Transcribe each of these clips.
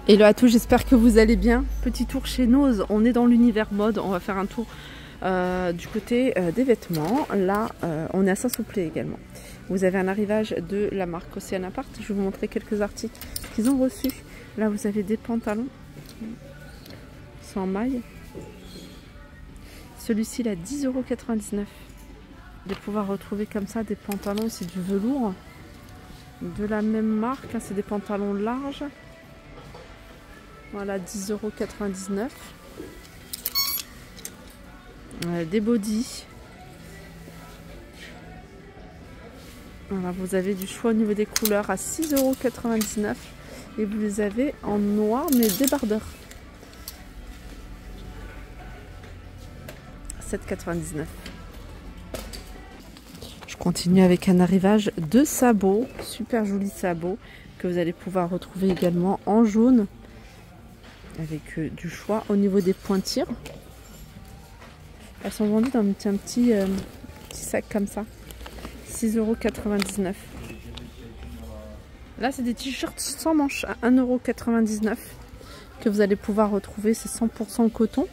Hello à tous, j'espère que vous allez bien. Petit tour chez Nose, on est dans l'univers mode, on va faire un tour du côté des vêtements. Là, on est à Saint-Souplé également. Vous avez un arrivage de la marque Océanapart. Je vais vous montrer quelques articles qu'ils ont reçus. Là, vous avez des pantalons sans maille. Celui-ci, il est à 10,99 €. De pouvoir retrouver comme ça des pantalons, c'est du velours. De la même marque, hein, c'est des pantalons larges. Voilà, 10,99 €. Des bodys. Voilà, vous avez du choix au niveau des couleurs à 6,99 € et vous les avez en noir mais débardeur. 7,99 €. Je continue avec un arrivage de sabots, super jolis sabots que vous allez pouvoir retrouver également en jaune avec du choix au niveau des pointures. Elles sont vendues dans un petit sac comme ça. 6,99 €. Là, c'est des t-shirts sans manches à 1,99 € que vous allez pouvoir retrouver. C'est 100% coton.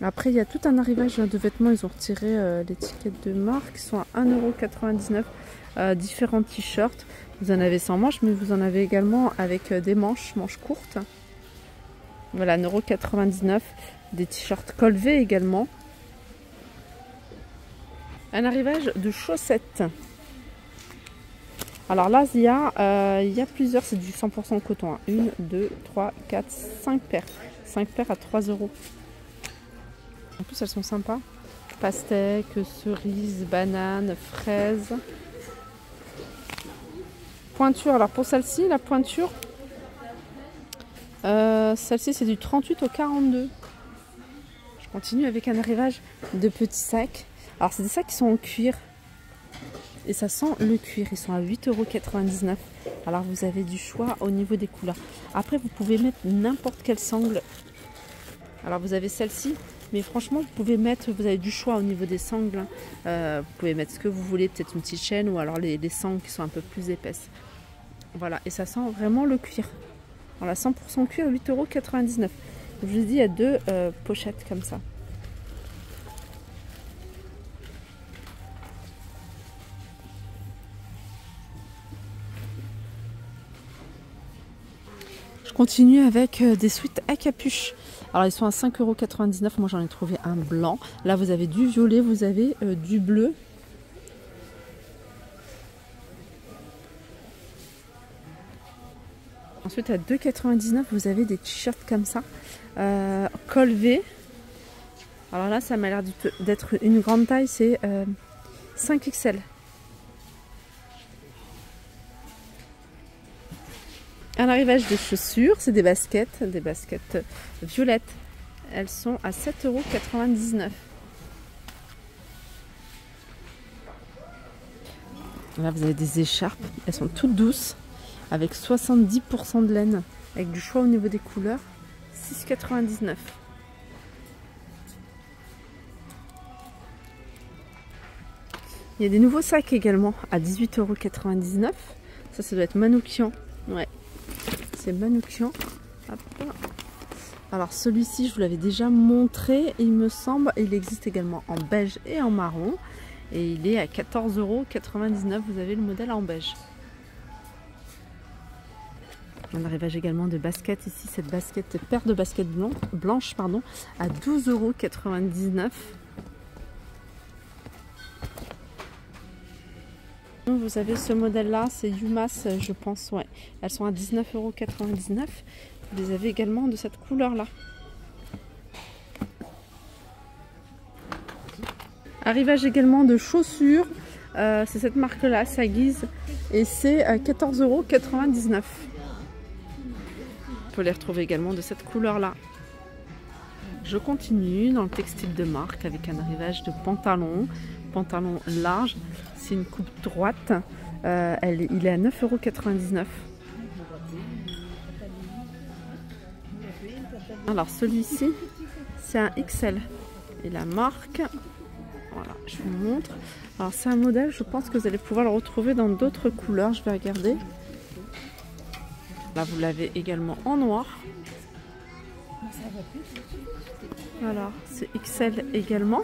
Après, il y a tout un arrivage de vêtements. Ils ont retiré l'étiquette de marque. Ils sont à 1,99 €. Différents t-shirts. Vous en avez sans manches, mais vous en avez également avec des manches courtes. Voilà, 1,99 €. Des t-shirts col V également. Un arrivage de chaussettes. Alors là, il y a plusieurs, c'est du 100% coton. 1, 2, 3, 4, 5 paires. 5 paires à 3 €. En plus, elles sont sympas. Pastèque, cerise, banane, fraise. Pointure. Alors pour celle-ci, la pointure, celle-ci c'est du 38 au 42. Je continue avec un arrivage de petits sacs. Alors c'est des sacs qui sont en cuir. Et ça sent le cuir. Ils sont à 8,99 €. Alors vous avez du choix au niveau des couleurs. Après vous pouvez mettre n'importe quel sangle. Alors vous avez celle-ci. Mais franchement vous pouvez mettre, vous avez du choix au niveau des sangles. Vous pouvez mettre ce que vous voulez. Peut-être une petite chaîne ou alors les sangles qui sont un peu plus épaisses. Voilà. Et ça sent vraiment le cuir. Voilà, 100% cuir, 8,99 €. Je vous ai dit, il y a deux pochettes comme ça. Je continue avec des sweats à capuche. Alors ils sont à 5,99 €. Moi j'en ai trouvé un blanc. Là vous avez du violet, vous avez du bleu. Ensuite à 2,99 €, vous avez des t-shirts comme ça. Col V. Alors là ça m'a l'air d'être une grande taille, c'est 5XL. Un arrivage de chaussures, c'est des baskets violettes. Elles sont à 7,99 €. Là vous avez des écharpes, elles sont toutes douces. Avec 70% de laine, avec du choix au niveau des couleurs, 6,99 €. Il y a des nouveaux sacs également à 18,99 €. Ça doit être Manoukian. Ouais, c'est Manoukian. Alors celui-ci, je vous l'avais déjà montré, il me semble. Il existe également en beige et en marron. Et il est à 14,99 €. Vous avez le modèle en beige. Un arrivage également de baskets ici, cette paire de baskets blanches à 12,99 €. Vous avez ce modèle là, c'est Yumas je pense, ouais. Elles sont à 19,99 €. Vous les avez également de cette couleur là. Arrivage également de chaussures, c'est cette marque là, Sagiz, et c'est à 14,99 €. On peut les retrouver également de cette couleur là. Je continue dans le textile de marque avec un arrivage de pantalon large. C'est une coupe droite. Il est à 9,99 €. Alors celui-ci c'est un XL et la marque, voilà, je vous montre. Alors c'est un modèle, je pense que vous allez pouvoir le retrouver dans d'autres couleurs. Je vais regarder. Là, vous l'avez également en noir. Voilà, c'est XL également.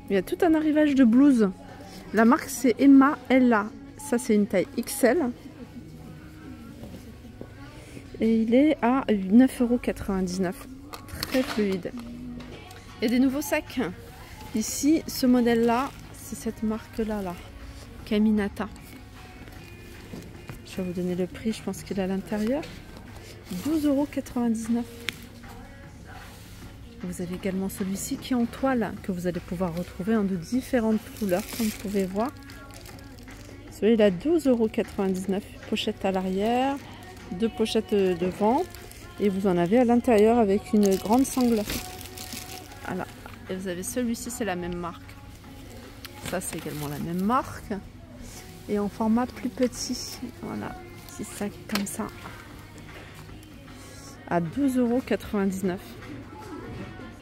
Il y a tout un arrivage de blouses. La marque, c'est Emma Ella. Ça, c'est une taille XL. Et il est à 9,99 €. Très fluide. Et des nouveaux sacs. Ici, ce modèle-là, c'est cette marque-là, là, Caminata. Je vais vous donner le prix, je pense qu'il est à l'intérieur. 12,99 €. Vous avez également celui-ci qui est en toile, que vous allez pouvoir retrouver en de différentes couleurs, comme vous pouvez voir. Celui-là, 12,99 €. Pochette à l'arrière, 2 pochettes devant. Et vous en avez à l'intérieur avec une grande sangle. Voilà. Et vous avez celui-ci, c'est la même marque. Ça, c'est également la même marque. Et en format plus petit. Voilà. Petit sac comme ça. À 12,99 €.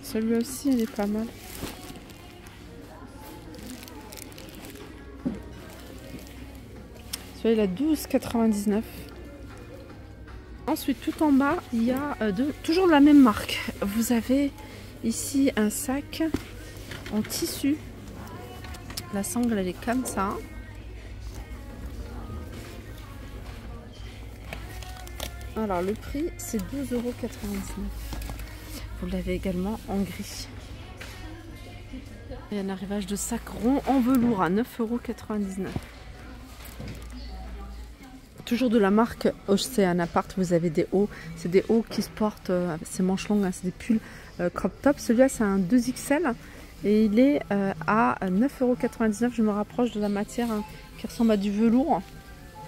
Celui-là aussi, il est pas mal. Celui-là, 12,99 €. Ensuite, tout en bas, il y a toujours de la même marque. Vous avez ici un sac en tissu. La sangle, elle est comme ça. Alors, le prix, c'est 12,99 €. Vous l'avez également en gris. Il y a un arrivage de sac rond en velours à 9,99 €. Toujours de la marque Oceanapart, vous avez des hauts. C'est des hauts qui se portent, c'est manches longues, hein, c'est des pulls crop top. Celui-là, c'est un 2XL et il est à 9,99 €. Je me rapproche de la matière, hein, qui ressemble à du velours.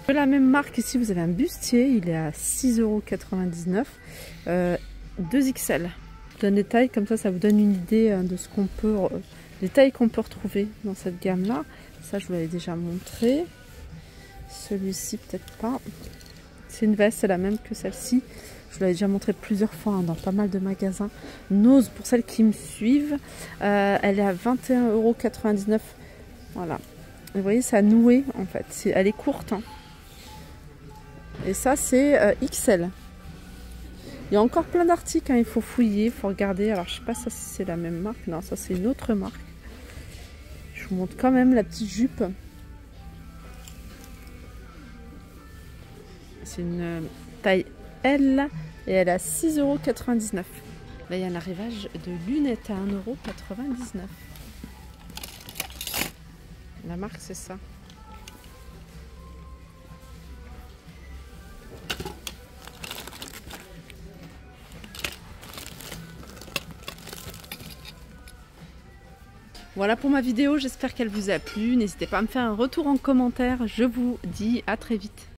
De la même marque, ici, vous avez un bustier. Il est à 6,99 €. 2XL. Je donne des tailles, comme ça vous donne une idée de ce qu'on peut, des tailles qu'on peut retrouver dans cette gamme-là. Ça, je vous l'avais déjà montré. Celui-ci, peut-être pas. C'est une veste, c'est la même que celle-ci. Je vous l'avais déjà montré plusieurs fois, hein, dans pas mal de magasins. Nose, pour celles qui me suivent, elle est à 21,99 €. Voilà. Vous voyez, ça a noué en fait. Elle est courte. Hein. Et ça, c'est XL. Il y a encore plein d'articles, hein, il faut fouiller, il faut regarder. Alors, je sais pas si c'est la même marque. Non, ça, c'est une autre marque. Je vous montre quand même la petite jupe. C'est une taille L et elle est à 6,99 €. Là, il y a un arrivage de lunettes à 1,99 €. La marque, c'est ça. Voilà pour ma vidéo, j'espère qu'elle vous a plu. N'hésitez pas à me faire un retour en commentaire. Je vous dis à très vite.